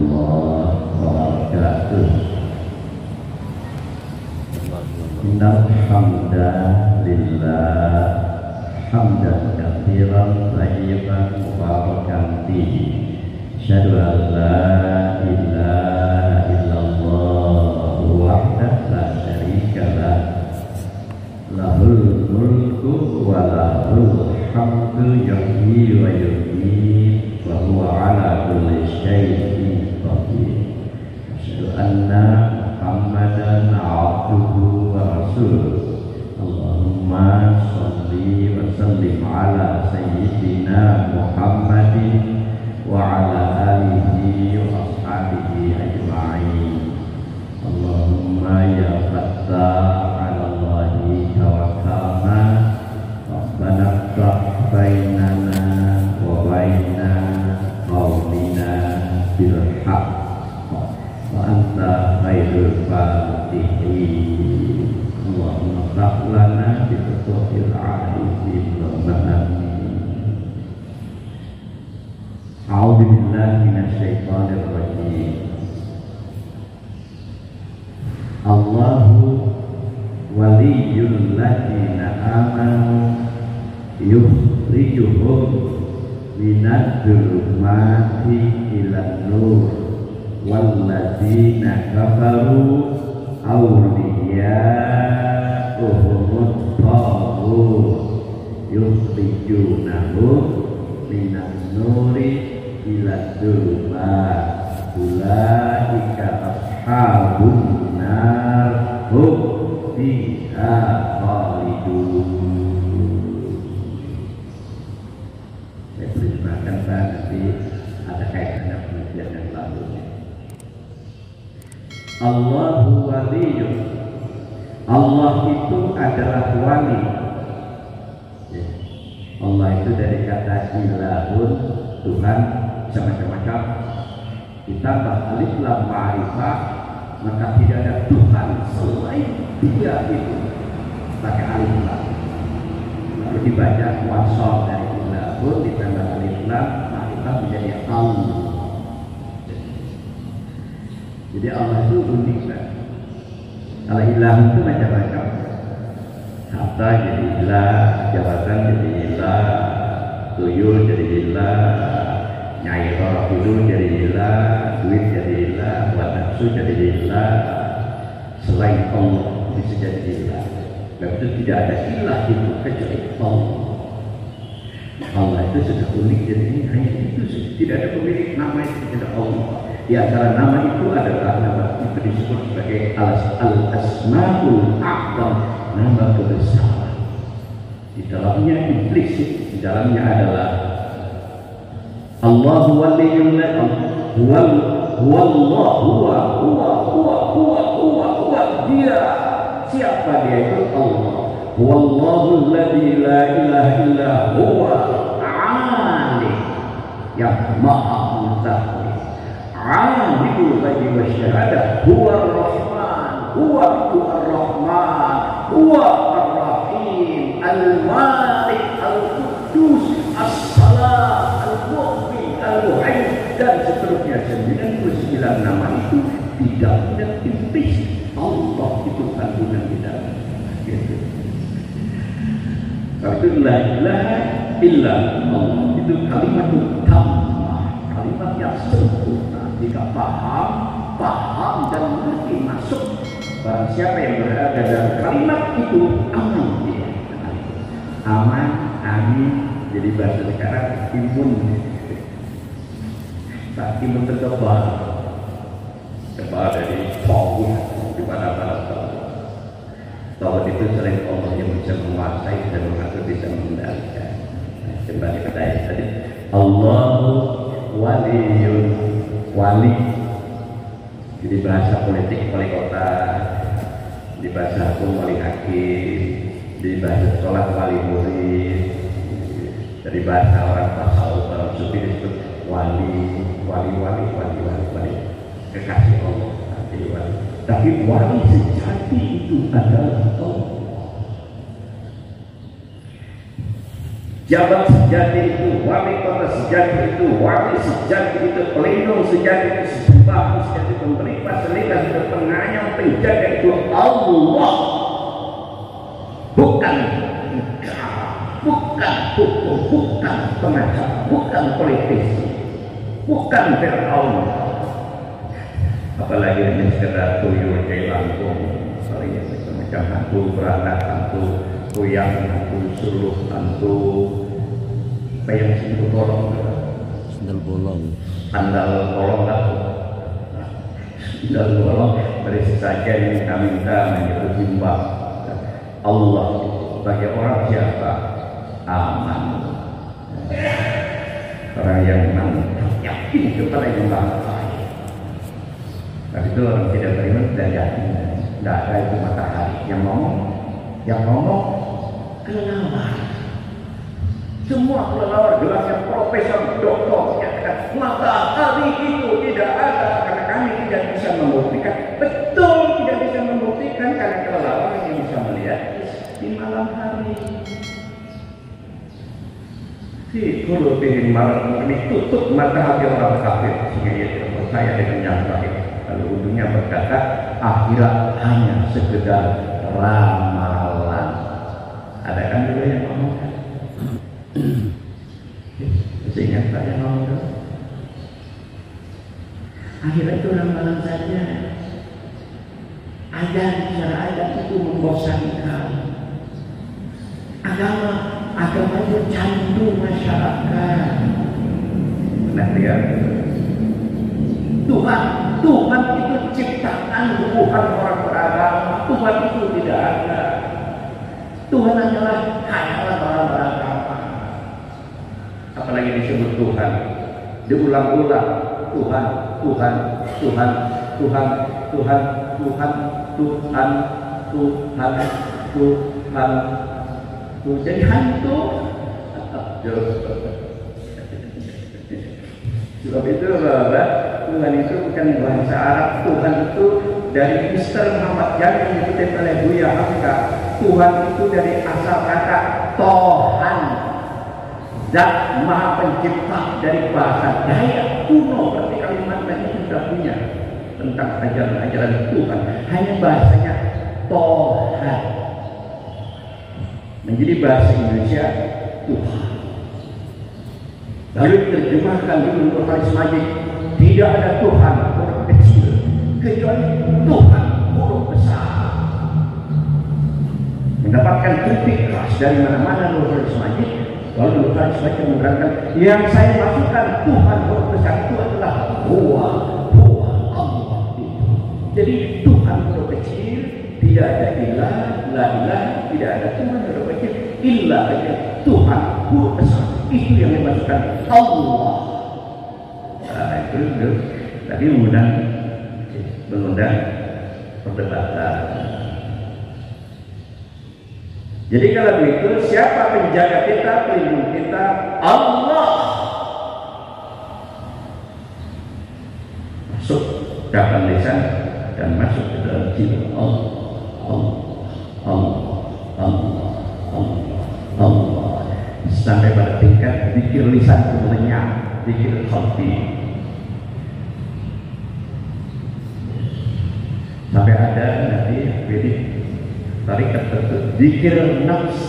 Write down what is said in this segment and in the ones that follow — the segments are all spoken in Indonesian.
warahmatullahi wabarakatuh. Innal hamdalillah hamdan katsiran thayyiban mubarakan fihi. Asyhadu an la ilaha illallah wahdahu la syarika lah. Lahul mulku wa lahul hamdu yuhyi wa yumiit wa huwa ala kulli syai'in qadir. Asyhadu anna Muhammadan abduhu wa rasuluh. Allahumma shalli wa sallim ala sayyidina Muhammadin wa ala alihi wa ashabihi ajma'in. Allahumma ya fattah ala Allahi tawakkalna Rabbana iftah bainana wa baina qaumina bil haqq wa anta khairul fatihin. Allahumma iftah lana bi futuhil arifin wa amin. A'udzu billahi minasyaitonir rajim. Allahu waliyyul ladzina amanu yukhrijuhum minadh dhulumati ilan nur wal ladzina kafaru awliya'uhumut taghut yukhrijunahum minan nuri iladh dhulumat ulaika ashabun nar hum fiha khalidun. Saya terjemahkan Pak, nanti ada kaitannya pengertian yang lalu. Allahu waliyyun, Allah itu adalah wali. Allah itu dari kata ilahun, Tuhan, macam-macam. Ditambah alif lam ma'rifah, maka tidak ada Tuhan selain Dia itu. Pakai alif lam. Lalu dibaca wasol dari ilahun ditambah alif lam ma'rifah menjadi Allah. Jadi Allah itu unik kan. Kalau ilah itu macam-macam. Harta jadi ilah, jabatan jadi ilah, tuyul jadi ilah, nyai roh dulu jadi ilah, duit jadi ilah, buat nafsu jadi ilah. Selain Allah bisa jadi ilah. Dan itu tidak ada ilah itu kecuali Allah. Allah itu sudah unik, jadi ini hanya itu, tidak ada pemilik nama itu kecuali Allah. Di antara nama itu adalah nama itu disebut sebagai al-asmaul a'zam, nama kebesaran. Di dalamnya implisit, di dalamnya adalah Allahu waliyyul huwa Dia. Siapa Dia itu? Allah. Wallahu alladzi la ilaha illa huwa alim, yang maha mengetahui. Alimul ghaibi wasyahadah, huwa ar-rahman, huwa ar-rahman, huwa ar-rahim, al-malik, al-quddus, as-salam, al-mu'min, al-muhaimin, dan seterusnya. 99 nama itu tidak ada implisit. Allah itu kandungan di dalam. Kalau itu la ilaha illa Allah, itu kalimat tammah, kalimat yang sempurna. Jika paham dan mengerti, masuk. Barang siapa yang berada dalam kalimat itu, aman dia. Aman, amin. Jadi bahasa sekarang imun. Tak imun terkebal dari tauhid di mana-mana tauhid. Tauhid itu selain Allah yang bisa menguasai dan mengatur, bisa mengendalikan. Kembali ke ayat tadi. Allahu waliyyun, wali. Jadi bahasa politik wali kota, di bahasa hukum wali hakim, di bahasa sekolah wali murid, dari bahasa orang tasawuf, orang sufi disebut wali, kekasih Allah, wali. Tapi wali sejati itu adalah Allah. Jabat sejati itu, wali kota sejati itu, wali sejati itu, pelindung sejati itu, sembah sejati itu, pemberi fasilitas itu, penganyam, penjaga itu Allah. Bukan bukan hukum, bukan pengacara, bukan politisi, bukan Fir'aun. Apalagi hanya sekedar tuyul di Lampung, misalnya macam hantu beranak, hantu kuyang, hantu suluh, hantu apa yang disebut bolong, sandal bolong, sandal bolong sandal bolong. Dari saja yang kita minta menyembah Allah sebagai orang siapa? Aman, orang yang memang yakin kepada yang Maha. Tapi itu orang tidak beriman dan yakin, tidak ada itu matahari yang ngomong kelelawar. Semua kelelawar gelasnya profesor, doktor menyatakan matahari itu tidak ada karena kami tidak bisa membuktikan. Betul tidak bisa membuktikan karena kelelawar yang bisa melihat di malam hari. Si guru ingin malam ini tutup mata hati orang kafir sehingga ia tidak percaya dengan yang baik. Lalu ujungnya berkata, akhirat hanya sekedar ramalan. Ada kan juga yang ngomong? Masih ingat Pak yang ngomong? Akhirat itu ramalan saja. Ajar secara adat itu membosankan. Agama itu candu masyarakat. Benar ya? Tuhan itu ciptaan, bukan orang beragama. Tuhan itu tidak ada. Tuhan hanyalah khayalan orang beragama. Apalagi disebut Tuhan, diulang-ulang Tuhan, Tuhan, Tuhan, Tuhan, Tuhan, Tuhan, Tuhan, Tuhan, Tuhan, Tuhan. Jadi hantu. Sebab itu Tuhan itu bukan bahasa Arab. Tuhan itu dari Mr. Muhammad Yani yang dikutip oleh Buya Hamka. Tuhan itu dari asal kata Tohan, Zat Maha Pencipta, dari bahasa Dayak kuno. Berarti kalimat ini sudah punya tentang ajaran-ajaran Tuhan. Hanya bahasanya Tohan. Menjadi bahasa Indonesia Tuhan. Lalu diterjemahkan dulu untuk hadis majid. Tidak ada Tuhan huruf kecil kecuali Tuhan huruf besar. Mendapatkan kritik keras dari mana-mana Nur Hadis Majid. Lalu Nur Hadis Majid menerangkan, yang saya maksudkan Tuhan huruf besar itu adalah Huwa Allah itu. Jadi Tuhan huruf kecil, tidak ada ilah, la ilah, tidak ada Tuhan huruf kecil, ilah aja Tuhan huruf besar. Itu yang dimaksudkan Allah. Itu tadi mengundang perdebatan. Jadi kalau begitu, siapa penjaga kita, pelindung kita? Allah. Masuk dalam lisan dan masuk ke dalam jiwa. Allah, Allah, Allah, Allah, Allah, Allah. Sampai pada tingkat zikir lisan itu lenyap, zikir qalbi. Sampai ada nanti tarikat tertentu zikir nafs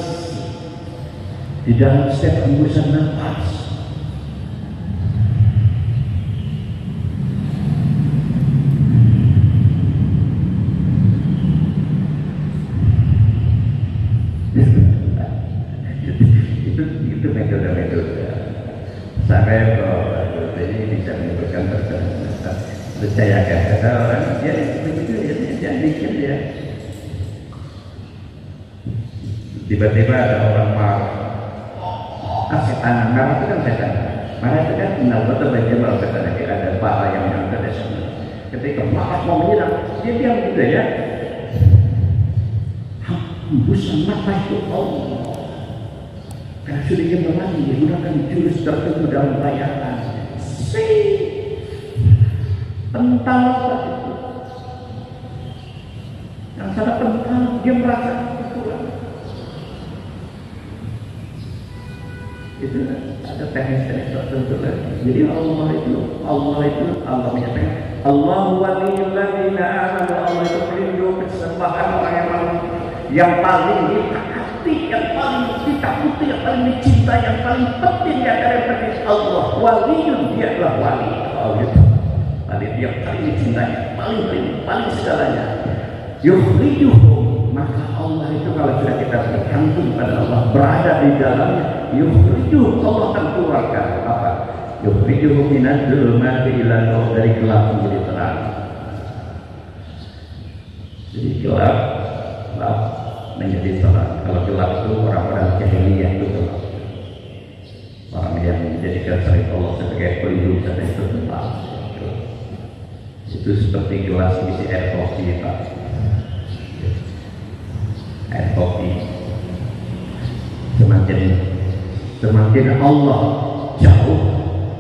di dalam setiap hembusan nafas. Itu metode-metode. Sampai kalau ini bisa menimbulkan percaya kata orang dia begitu dia mikir dia. Tiba-tiba ada orang marah. Setan marah itu kan setan. Marah itu kan menawar terbaca malah setan lagi ada para yang ada sana. Ketika marah mau menyerang, dia diam gitu ya. Hembusan nafas itu Allah. Karena sudah kembali digunakan jurus tertentu dalam bayatan. Kental seperti itu. Yang sangat kental, dia merasa kurang. Itu ada teknis-teknis tertentu lagi. Jadi Allah menyatakan Allah waliyul ladzina amanu. Allah itu pelindung kesembahan orang yang paling ditaati, yang paling ditakuti, yang paling dicintai, yang paling penting daripada Allah. Waliyun, dia adalah wali. Wali dia paling dicintai, paling segalanya. Yukhrijuhum, maka Allah itu kalau sudah kita bergantung pada Allah, berada di dalamnya, yukhrijuhum, Allah akan keluarkan apa? Yukhrijuhum minadz zulumati ila nur, dari gelap menjadi terang. Jadi gelap menjadi terang. Kalau gelap itu orang-orang jahiliyah itu gelap. Orang yang menjadikan selain Allah sebagai pelindung saja itu gelap. Itu seperti gelas isi air kopi, Pak. Air kopi. Semakin Allah jauh,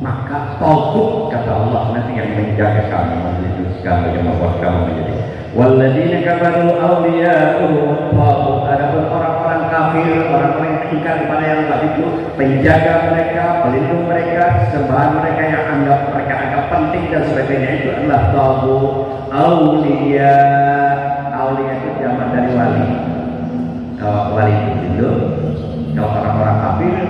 maka tagut kata Allah nanti yang menjaga kamu, melindungi kamu, yang membuat kamu menjadi. Walladzina kafaru awliya'uhum tagut. Adapun orang-orang kafir, orang-orang yang ingkar kepada yang Allah itu, penjaga mereka, pelindung mereka, sembahan mereka yang mereka anggap penting dan sebagainya itu adalah tagut. Aulia itu jamak dari wali. Kalau wali itu pelindung, kalau orang-orang kafir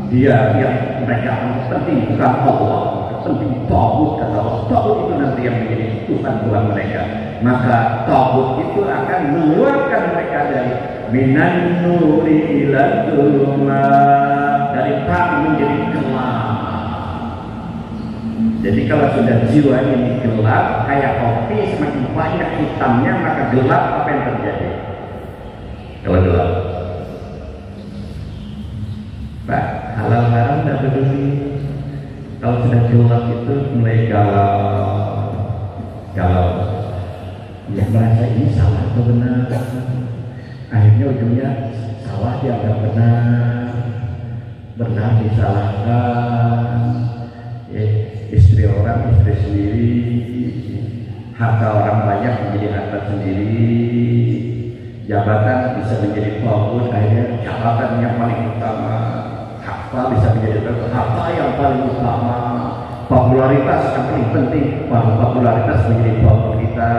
dia yang mereka anggap penting bukan Allah, penting tagut kata Allah. Tagut itu nanti yang menjadi Tuhan mereka. Maka tagut itu akan mengeluarkan mereka dari minan nuri ila dhulumat, dari terang menjadi gelap. Jadi kalau sudah jiwa ini gelap kayak kopi, semakin banyak hitamnya maka gelap, apa yang terjadi? Kalau gelap, Pak, halal haram tidak peduli. Kalau sudah gelap itu mulai galau, yang merasa ini salah atau benar, akhirnya ujungnya salah dianggap benar disalahkan. Istri orang istri sendiri, harta orang banyak menjadi harta sendiri, jabatan bisa menjadi tagut, akhirnya jabatan yang paling utama, harta bisa menjadi harta yang paling utama, popularitas yang paling penting, popularitas menjadi tagut kita,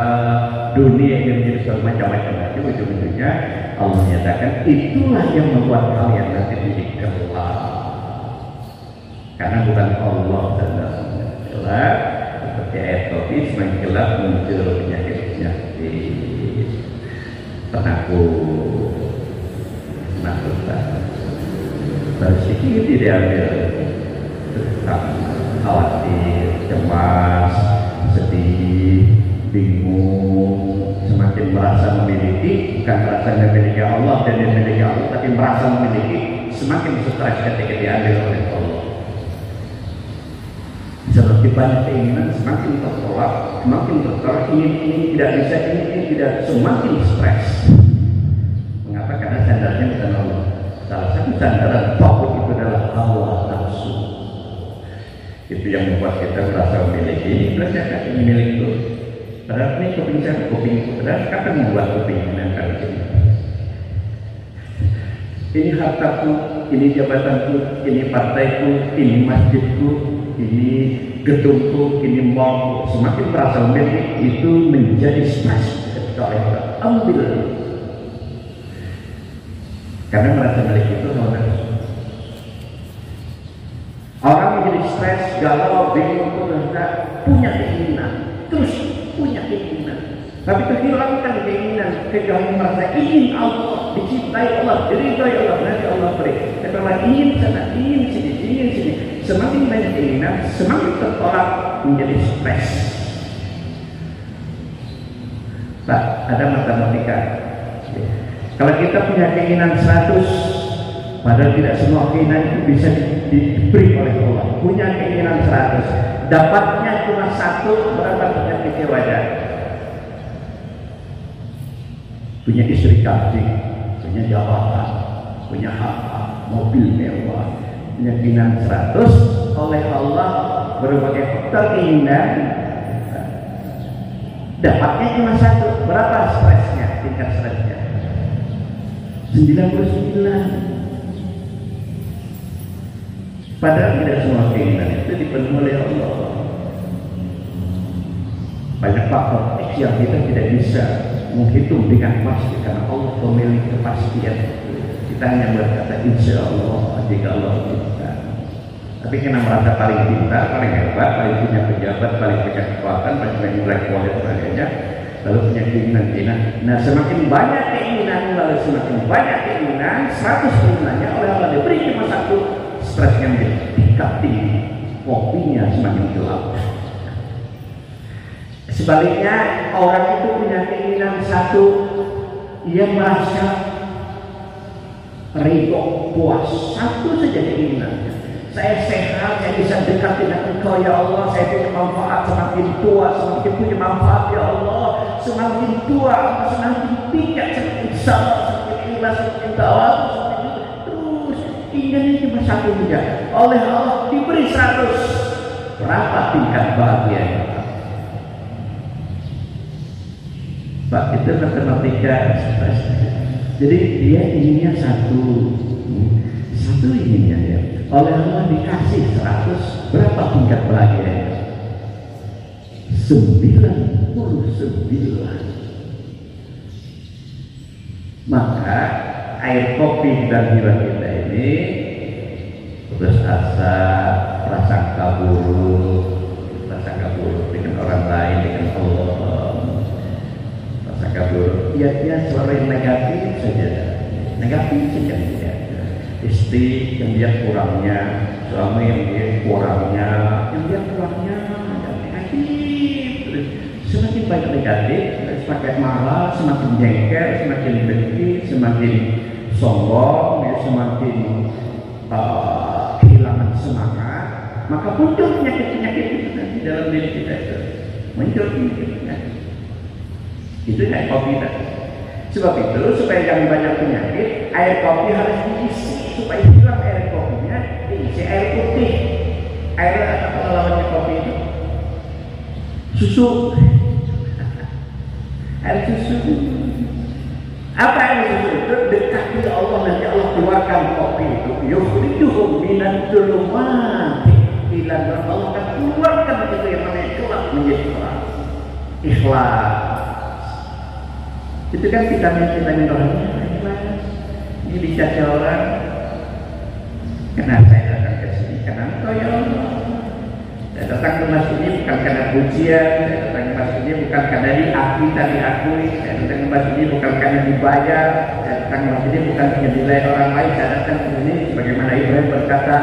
dunia yang menjadi macam-macam. Ujung-ujungnya Allah menyatakan itulah yang membuat kalian nanti menjadi gelap, karena bukan Allah dan gelap. Seperti air kopi, semakin gelap muncul penyakit-penyakit, penakut, sedikit diambil, khawatir, cemas, sedih, bingung, semakin merasa memiliki, bukan merasa memiliki Allah dan memiliki Allah, tapi merasa memiliki, semakin stres ketika diambil oleh Allah. Seperti banyak keinginan, semakin tertolak, semakin tertolak, ini tidak bisa, ini tidak, semakin stres. Mengapa? Karena sandarnya bukan Allah. Salah satu sandaran tagut itu adalah hawa nafsu. Itu yang membuat kita merasa memiliki. Ini belajar ini milik itu. Padahal ini kuping saya, kuping. Padahal kapan membuat kuping menempel ini? Ini hartaku, ini jabatanku, ini partaiku, ini masjidku, ini gedungku, ini mallku. Semakin merasa memiliki, itu menjadi stres ketika orang ambil. Karena merasa milik itu hawa nafsu. Orang menjadi stres, galau, bingung, punya keinginan, terus punya keinginan. Tapi kehilangkan keinginan, kecuali merasa ingin Allah, dicintai Allah, diridhai Allah, nanti Allah beri. Setelah ingin sana, ingin sini, ingin sini, semakin banyak keinginan, semakin tertolak, menjadi stres. Pak, ada matematika. Kalau kita punya keinginan 100, padahal tidak semua keinginan itu bisa diberi oleh Allah. Punya keinginan 100, dapatnya cuma 1, berapa kita kecewa? Punya istri cantik, punya jabatan, punya harta, mobil mewah, punya keinginan 100 oleh Allah, berbagai faktor keinginan, dapatnya cuma 1. Berapa stresnya, tingkat stresnya? 99. Padahal tidak semua keinginan itu dipenuhi oleh Allah. Banyak faktor X yang kita tidak bisa menghitung dengan pasti karena Allah pemilik kepastian. Kita hanya berkata insya Allah jika Allah izinkan. Tapi kita merasa paling pintar, paling hebat, paling punya pejabat, paling punya kekuatan, paling punya intelektual dan sebagainya, lalu punya keinginan. Nah, semakin banyak keinginan, lalu semakin banyak keinginan, 100 keinginannya oleh Allah diberi cuma satu, stresnya menjadi tingkat tinggi, kopinya semakin gelap. Sebaliknya, orang itu punya keinginan satu, ia merasa ridho, puas, satu saja keinginannya. Saya sehat, saya bisa dekat dengan Engkau ya Allah, saya punya manfaat semakin tua, semakin punya manfaat ya Allah, semakin tua, semakin bijak, semakin sabar, semakin ikhlas, semakin tawadhu, semakin terus inginnya cuma satu saja. Oleh Allah diberi 100. Berapa tingkat bahagianya? Pak, itu matematika stres. Jadi dia inginnya satu inginnya ya. Oleh Allah dikasih 100, berapa tingkat bahagianya? 99. Maka air kopi dan hidup kita ini putus asa, prasangka buruk dengan orang lain, dengan Allah, prasangka buruk. Ia suara yang negatif saja ya. Istri yang dia kurangnya, suami yang dia kurangnya, dan negatif. Semakin banyak negatif, semakin marah, semakin jengkel, semakin dengki, semakin sombong, semakin kehilangan semangat. Maka muncul penyakit-penyakit itu nanti dalam diri kita itu. Muncul penyakit-penyakit. Itu kayak kopi tadi. Sebab itu supaya jangan banyak penyakit, air kopi harus diisi. Supaya hilang air kopinya, diisi air putih. Air apa lawannya kopi itu? Susu. Air susu. Apa air susu itu? Dekati Allah, nanti Allah keluarkan kopi itu. Yukhrijuhum minad dhulumati ila nur. Allah akan keluarkan itu yang mana gelap menjadi terang. Ikhlas. Itu kan vitamin rohani. Ikhlas. Ini dicaci orang. Karena saya datang ke sini karena Engkau ya Allah. Saya datang ke masjid ini bukan karena pujian, saya datang ke masjid ini bukan karena diakui dan diakui, saya datang ke masjid ini bukan karena dibayar, saya datang ke masjid ini bukan karena dinilai orang lain, saya datang ke sini sebagaimana Ibrahim berkata,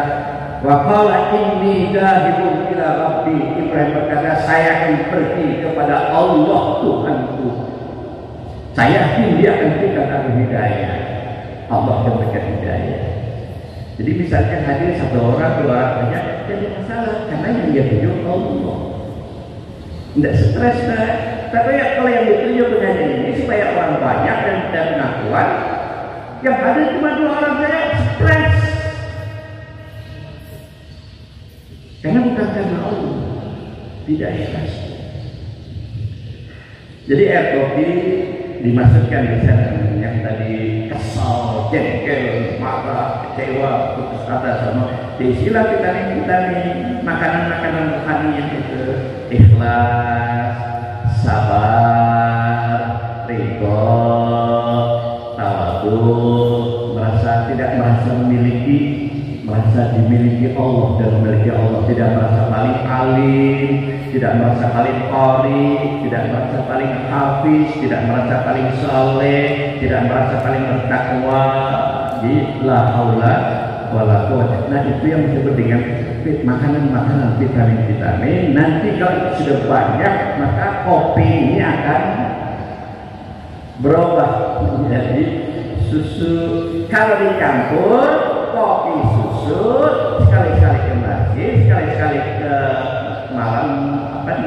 wa qala inni dzahibun ila rabbi. Ibrahim berkata, saya akan pergi kepada Allah Tuhanku. Saya yakin dia akan berikan aku hidayah. Allah akan berikan hidayah. Jadi misalnya hadir satu orang, dua orang saja jadi masalah karena yang dia tuju Allah. Tidak stres, tapi ya kalau yang dituju pengajian ini supaya orang banyak dan tidak pengakuan, yang hadir cuma 2 orang saja stres. Karena bukan karena Allah, tidak ikhlas. Jadi air kopi dimasukkan di sana yang tadi kesal, jengkel, marah, kecewa, putus asa sama diisilah vitamin makanan-makanan rohani yang itu ikhlas, sabar, ridho, tawadhu, merasa dimiliki Allah dan memiliki Allah, tidak merasa paling alim, tidak merasa paling qari, tidak merasa paling hafiz, tidak merasa paling saleh, tidak merasa paling bertakwa. La haula wala quwwata. Nah, itu yang disebut dengan makanan-makanan vitamin. Nanti kalau itu sudah banyak, maka kopi ini akan berubah menjadi susu. Kalau dicampur kopi susu, sekali-sekali ke masjid, sekali-sekali ke malam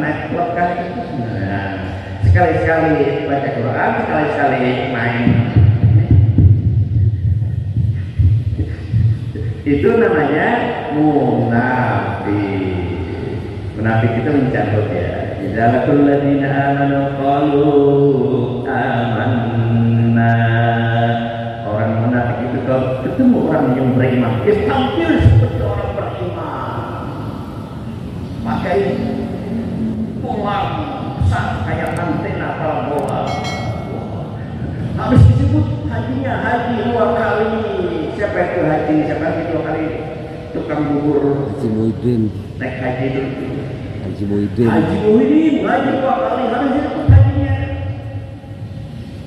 night club kan itu. Nah, sekali-sekali baca Quran, sekali-sekali main. Itu namanya munafik. Munafik itu mencampur ya. Idzalakul ladzina amanu qalu amanna. Orang munafik itu kalau ketemu orang yang beriman, dia tampil seperti orang beriman. pakai tulang besar kayak antena parabola. Habis disebut hajinya haji 2 kali. Siapa itu haji? Siapa itu 2 kali? Tukang bubur Haji Muhyiddin. naik haji dulu. Haji Muhyiddin. Haji Muhyiddin haji 2 kali. Habis disebut hajinya.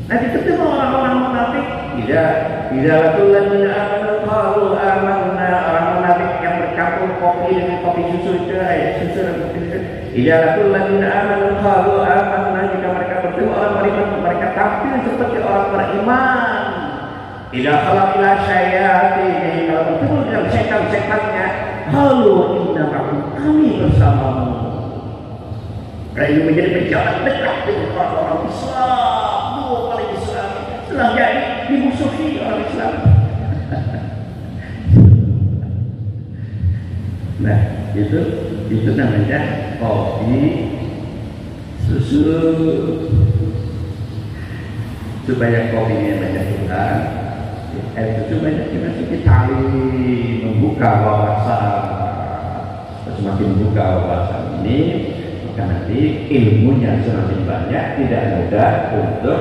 Nanti ketemu orang-orang munafik. Tidak latul ladzina amanu qalu amanna. Orang munafik yang bercampur kopi dengan kopi susu itu, susu dan kopi susu. Tidak latul ladzina amanu qalu amanna. Jika mereka bertemu orang beriman, mereka tampil seperti orang beriman. Tidak kalau ila syayatin, kalau bertemu dengan setan-setannya, halu inna kami bersamamu. Karena ini menjadi pejabat dekat dengan orang-orang Islam. 2 kali Islam setelah jadi dimusuhi orang Islam. Nah, itu namanya kopi susu. Supaya kopinya banyak Tuhan, air susu banyak dimasuki tali, membuka wawasan. Semakin membuka wawasan ini, maka nanti ilmunya semakin banyak, tidak mudah untuk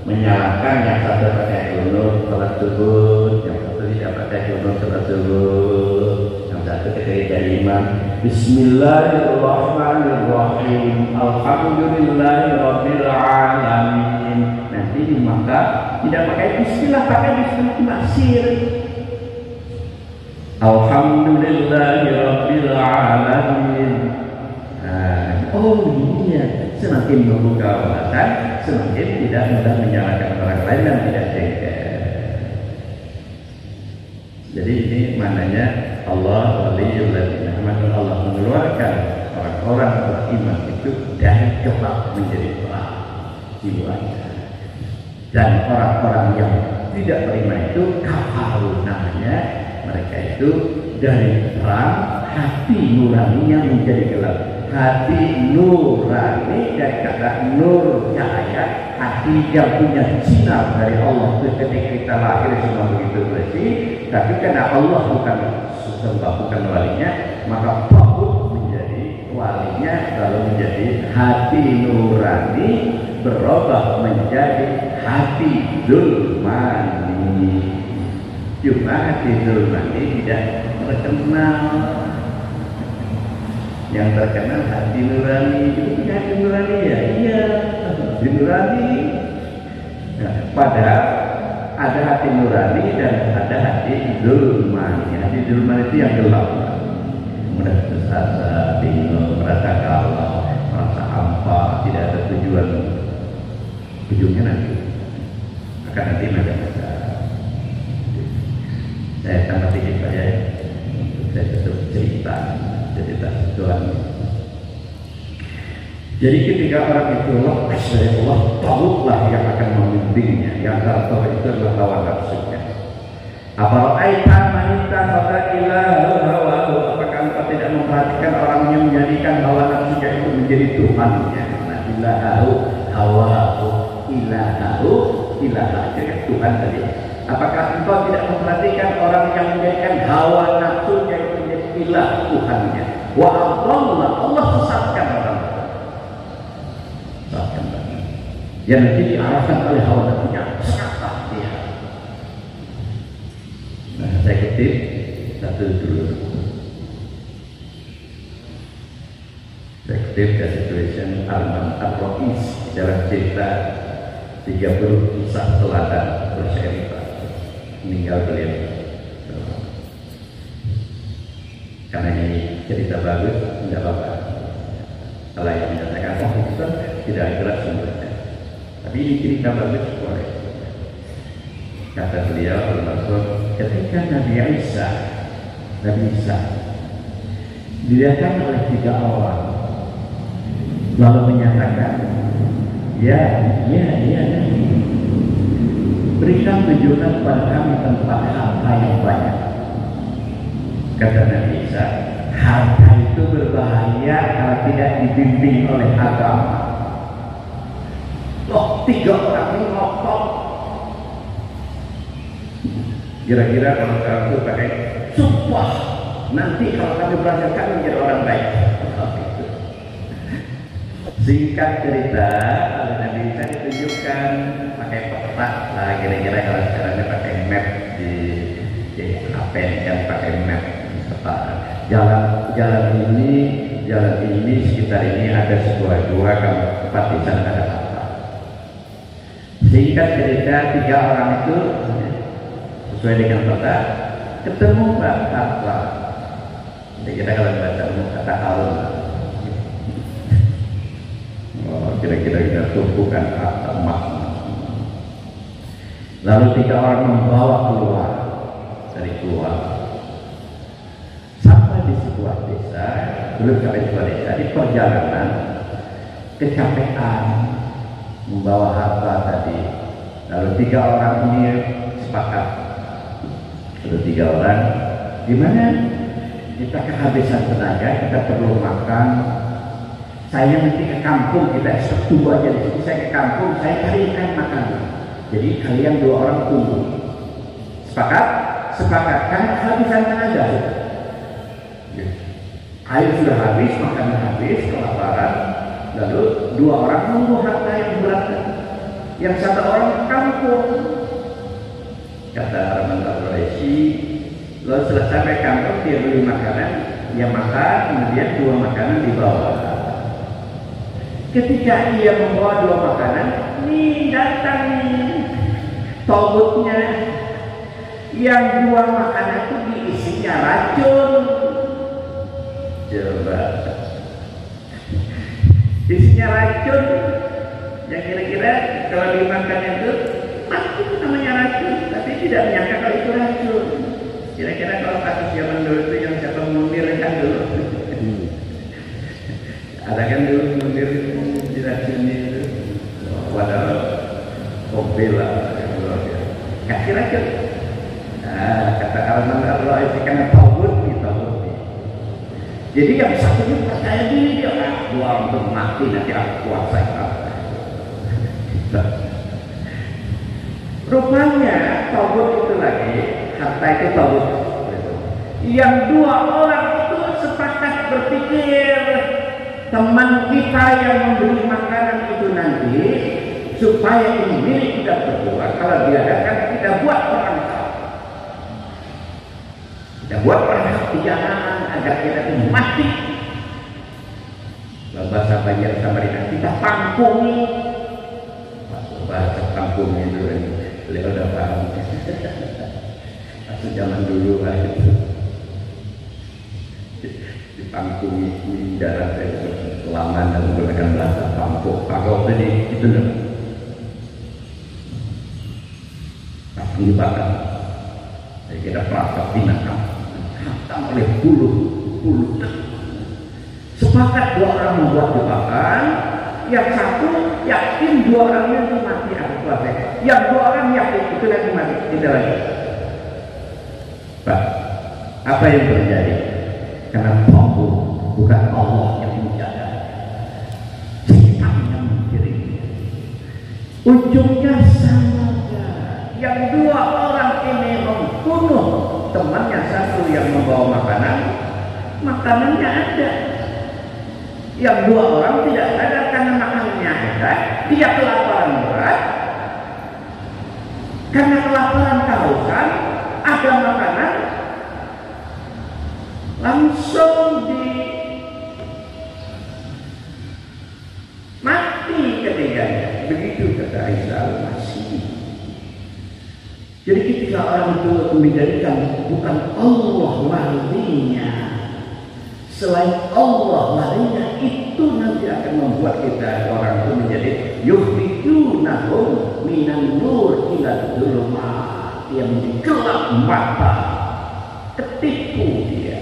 menyalahkan yang satu pakai kunut salat subuh, yang satu tidak pakai kunut salat subuh, yang satu ketika imam Bismillahirrahmanirrahim, Alhamdulillahirabbil alamin. Nanti di maka tidak pakai bismillah, pakai bismillah masir. Alhamdulillahirabbil alamin. Oh iya, semakin membuka wawasan, semakin tidak mudah menyalahkan orang lain dan tidak jengkel. Jadi ini maknanya Allah waliyul ladzina amanu. Allah mengeluarkan orang-orang beriman itu dari gelap menjadi terang jiwanya. Dan orang-orang yang tidak beriman itu kafarun namanya. Mereka itu dari terang hati nuraninya menjadi gelap. Hati nurani dari kata nur cahaya, hati yang punya sinar dari Allah. Ketika kita lahir semua begitu bersih, tapi karena Allah bukan sesembah, bukan walinya, maka Pak menjadi walinya, lalu menjadi hati nurani berubah menjadi hati zulmani. Cuma hati zulmani tidak terkenal. Yang terkenal hati nurani. Itu punya hati nurani ya? Iya, hati nurani. Nah, padahal ada hati nurani dan ada hati zulmani. Hati zulmani itu yang gelap, mudah tersesat, bingung, merasa kalah, merasa hampa, tidak ada tujuan. Ujungnya nanti akan nanti macam-macam. Saya tambah sedikit saja ya. Saya tutup cerita Tuhan. Jadi ketika orang itu lepas dari Allah, tauhidlah yang akan membimbingnya. Yang tauhid itu adalah lawan nafsunya. Afara'aita man ittakhadha ilahahu hawahu. Apakah engkau tidak memperhatikan orang yang menjadikan hawa nafsunya itu menjadi Tuhannya? Nah, ilahahu hawahu, ilahahu jadi Tuhan tadi. Apakah engkau tidak memperhatikan orang yang menjadikan hawa nafsunya itu menjadi ilah Tuhannya? Wa Allah sesatkan orang. Sesatkan orang. Yang nanti diarahkan oleh hawa nafsunya, sesatlah dia. Nah, saya kutip satu dulu. Saya kutip dari tulisan Arman Ar-Rais dalam cerita 30 kisah teladan bersyair meninggal beliau. Karena ini cerita bagus, tidak apa-apa. Kalau yang menyatakan itu tidak jelas sumbernya. Tapi ini cerita bagus boleh. Kata beliau Al-Masud, ketika Nabi Isa didatang oleh 3 orang, lalu menyatakan, ya Nabi, berikan tunjukkan kepada kami tempat harta yang banyak. Kata Nabi Isa, harta itu berbahaya kalau tidak dibimbing oleh agama. Loh, 3 orang ini ngotot. Kira-kira kalau sekarang itu pakai sumpah Nanti kalau kami berhasil kami menjadi orang baik. Singkat cerita, Nabi Isa ditunjukkan pakai peta lah, kira-kira kalau sekarang pakai map di HP kan pakai map peta. Jalan ini sekitar ini ada sebuah gua, kalau tempat di sana ada apa. Singkat cerita, 3 orang itu sesuai dengan peta ketemu apa. Kita kalau baca kata alun, kira-kira kita tumpukan kata makna. Lalu 3 orang membawa keluar dari gua sampai di sebuah desa. Belum sampai di sebuah desa, di perjalanan kecapean membawa harta tadi. Lalu 3 orang ini sepakat. Lalu 3 orang, gimana? Kita kehabisan tenaga, kita perlu makan. Saya nanti ke kampung, kita tunggu aja di sini. Saya ke kampung, saya carikan makanan. Jadi kalian 2 orang tunggu. Sepakat? Sepakat. Kan kehabisan tenaga. Air sudah habis, makanan habis, kelaparan. Lalu 2 orang nunggu harta yang berat. Yang 1 orang ke kampung. Kata Rahman Al-Raisi, lalu setelah sampai kampung dia beli makanan, dia makan, kemudian 2 makanan dibawa. Ketika ia membawa 2 makanan, nih datang togutnya. Yang 2 makanan itu diisinya racun. Coba, isinya racun. Yang kira-kira kalau dimakan itu pasti itu namanya racun, tapi tidak menyangka kalau itu racun. Kira-kira kalau kasus zaman dulu itu yang siapa mundir kan dulu. Ada kan dulu mundir itu diracuni itu. Padahal mobil lah yang luar biasa. Kasih racun. Nah, kata Rahman Allah itu karena taubat kita. Jadi yang satunya percaya diri dia, gua untuk mati nanti aku kuasai. Rupanya taubat itu lagi, harta itu taubat. Yang 2 orang itu sepakat berpikir, teman kita yang membeli makanan itu nanti supaya ini milik kita berdua, kalau diadakan kita buat perang. Kita buat perang di jalanan agar kita itu mati. Bahasa Banjar Samarinda kita pangkungi. Bahasa kampung itu beliau udah paham. Waktu zaman dulu lah itu dipangkungi di darat kelaman dan menggunakan bahasa pangkuk. Pangkuk tadi itu loh. Pangkuk dibakar. Jadi kita perasa binatang. Hantam oleh bulu. Sepakat 2 orang membuat jebakan. Yang 1 yakin 2 orangnya itu mati aku kuasai. Yang 2 orang yakin itu lagi mati. Tidak lagi. Pak, apa yang terjadi? Karena Allah bukan Allah yang menjaga, Setan yang mengiringi. Ujungnya sama. Yang 2 orang ini membunuh temannya 1 yang membawa makanan. Makanannya ada. Yang 2 orang tidak ada karena makanannya ada. Dia kelaparan berat. Karena kelaparan kehausan, ada makanan, langsung mati ketiganya. Begitu kata Isa Al-Masih. Jadi ketika orang itu menjadikan bukan Allah walinya, selain Allah walinya, itu nanti akan membuat kita orang itu menjadi yukhrijunahum minan nur ila dzulumat, yang menjadi gelap mata, ketipu dia.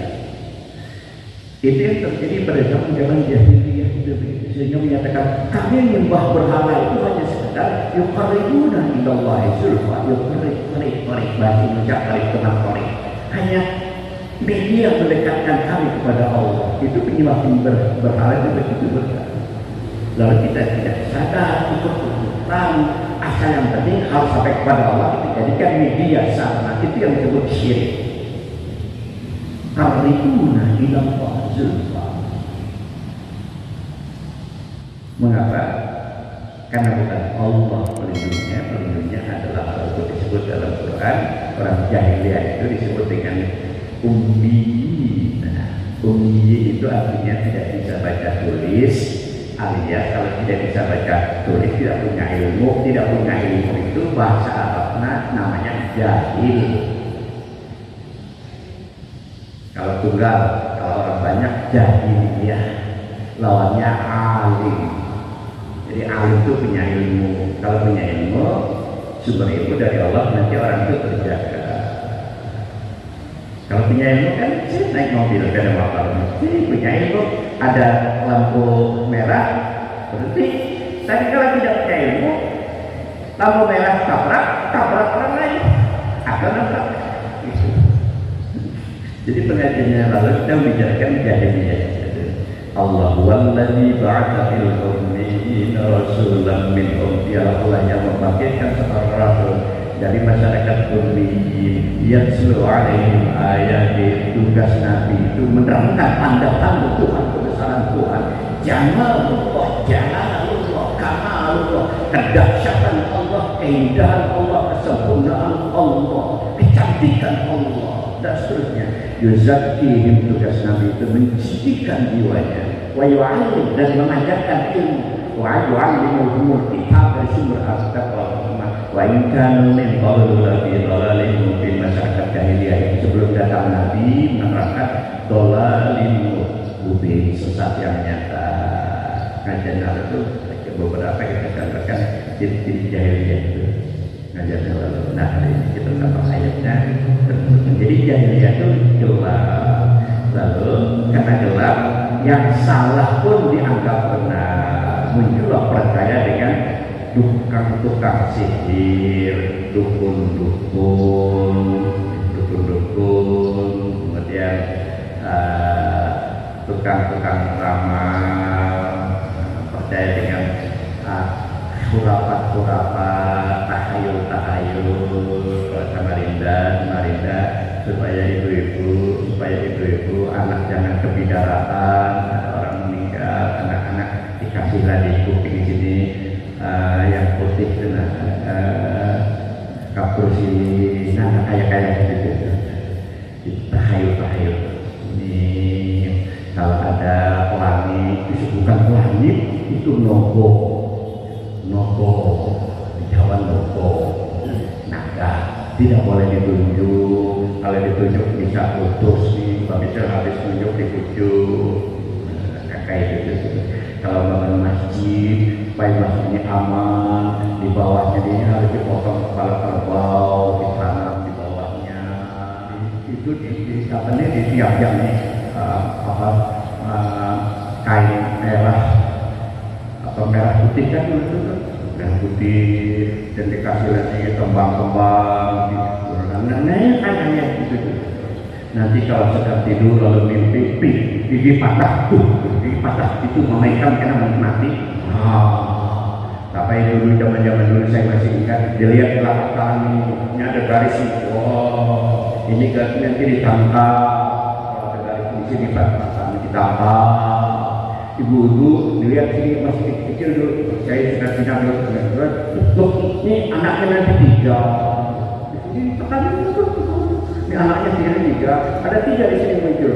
Itu yang terjadi pada zaman jahiliyah itu begitu. Sehingga menyatakan kami menyembah berhala itu hanya sekedar yuqarribuna ilallahi zulfa, yuqarrib bahasa Indonesia qarib, hanya media mendekatkan kami kepada Allah. Itu penyembah berhala itu begitu berkata. Lalu kita tidak sadar ikut ikutan, asal yang penting harus sampai kepada Allah, kita jadikan media sarana. Itu yang disebut syirik. Tarikuna ila Allah zulfa. Mengapa? Karena bukan Allah pelindungnya adalah kalau disebut dalam Quran orang jahiliyah itu disebut dengan ummi. Nah, ummi itu artinya tidak bisa baca tulis, alias kalau tidak bisa baca tulis tidak punya ilmu itu bahasa Arabnya namanya jahil. Kalau tunggal, kalau orang banyak jahiliyah, lawannya alim. Jadi alim itu punya ilmu. Kalau punya ilmu, sumber ilmu dari Allah, nanti orang itu terjaga. Kalau punya ilmu kan, naik mobil, ada motor, punya ilmu, ada lampu merah, berhenti. Tapi kalau tidak punya ilmu, lampu merah tabrak orang lain, akan nabrak. Gitu. Jadi pengajiannya lalu kita membicarakan jahiliyah. Allah walladzi ba'atha fil ummiyina rasulan minhum, dialah Allah yang membangkitkan seorang rasul dari masyarakat ummiyin yatslu alaihim ayati. Tugas nabi itu menerangkan tanda-tanda Tuhan, kebesaran Tuhan, jangan Allah, karena Allah, kedahsyatan Allah, keindahan Allah, kesempurnaan Allah, kecantikan Allah dan seterusnya. Yuzakkihim, tugas nabi itu mensucikan jiwanya, wa yu'allim, dan mengajarkan ilmu, wa yu'allimuhumul kitab, dari sumber asbab wal hikmah. Wa in kanu min qablu lafi dhalalin mubin. Masyarakat jahiliyah itu sebelum datang nabi menerangkan dhalalin mubin, sesat yang nyata. Kajian itu beberapa kita katakan ciri-ciri jahiliyah itu ngajarnya lalu. Nah, hari ini kita tambah ayatnya. Jadi jahiliyah itu gelap. Lalu karena gelap, yang salah pun dianggap benar. Muncullah percaya dengan tukang-tukang sihir, dukun-dukun, kemudian tukang-tukang ramal, percaya dengan hurapat-hurapat, tahayul-tahayul, Samarinda, supaya ibu-ibu anak jangan kebidaraan, ada orang meninggal, anak-anak dikasihlah di kuping sini yang putih itu kapur sini, kayak gitu, tahayul. Ini kalau ada pelangi, disebutkan pelangi itu nogo, di Jawa nogo, naga, tidak boleh ditunjuk. Kalau ditunjuk bisa putus nih, bisa habis tunjuk dipujuk, kayak gitu. Kalau bangun masjid, supaya masjidnya aman, di bawahnya dia harus dipotong kepala kerbau, ditanam di bawahnya. Itu di tiap-tiap nih kain merah atau merah putih kan itu merah putih, dan dikasih lagi kembang-kembang kayak gitu. Nanti kalau sedang tidur lalu mimpi gigi patah itu memainkan karena mati. Sampai dulu zaman dulu saya masih ingat, dilihat belakang ini ada garis itu. Ini garis nanti ditangkap. Kalau ada garis di sini ditangkap. Ibu-ibu dilihat sini masih kecil dulu. Saya sudah pindah dulu. Ini anaknya nanti 3. Di sini tekan itu. Ini anaknya sendiri 3. Ada 3 di sini muncul.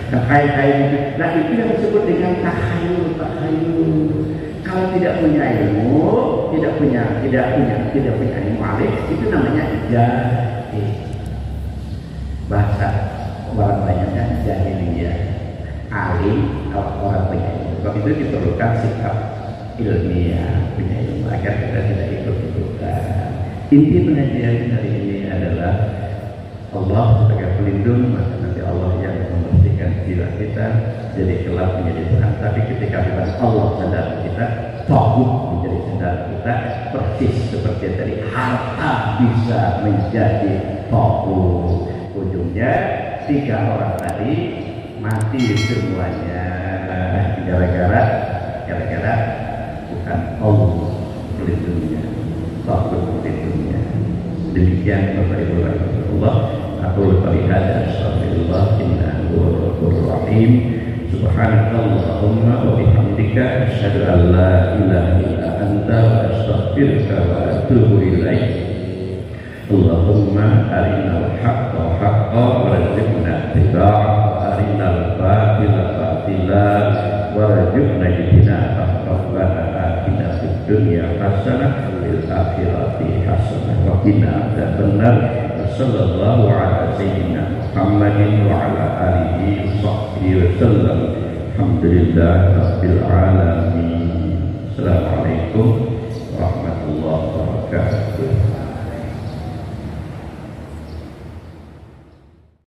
Nah, kayak gitu. Nah, itu yang disebut dengan tahayul. Kalau tidak punya ilmu, tidak punya ilmu alif, itu namanya jahil. Bahasa orang banyaknya jahiliyah. Alim kalau orang punya ilmu. Sebab itu diperlukan sikap ilmiah, punya ilmu agar kita tidak ikut-ikutan. Inti pengajian hari ini adalah Allah sebagai pelindung, maka nanti Allah yang membersihkan jiwa kita jadi gelap menjadi terang. Tapi ketika bebas Allah sadar kita, fokus menjadi sadar kita, persis seperti tadi harta bisa menjadi fokus. Ujungnya 3 orang tadi mati semuanya gara-gara bukan Allah pelindungnya, fokus pelindungnya. Demikian Bapak Ibu Allah. Aku qouli hadza astaghfirullah innahu huwal ghafurur rahim. Subhanakallahumma wa bihamdika asyhadu an la ilaha illa anta wa astaghfiruka wa atubu ilaik. Allahumma arinal haqqa haqqan warzuqna ittiba'ah wa arinal batila batila warzuqna ijtinabah. Rabbana atina fid dunya hasanah wa fil akhirati hasanah wa qina adzabannar. Sallallahu ala sayyidina Muhammadin wa ala alihi wa sahbihi wa sallam. Alhamdulillah rabbil alamin. Assalamualaikum warahmatullahi wabarakatuh.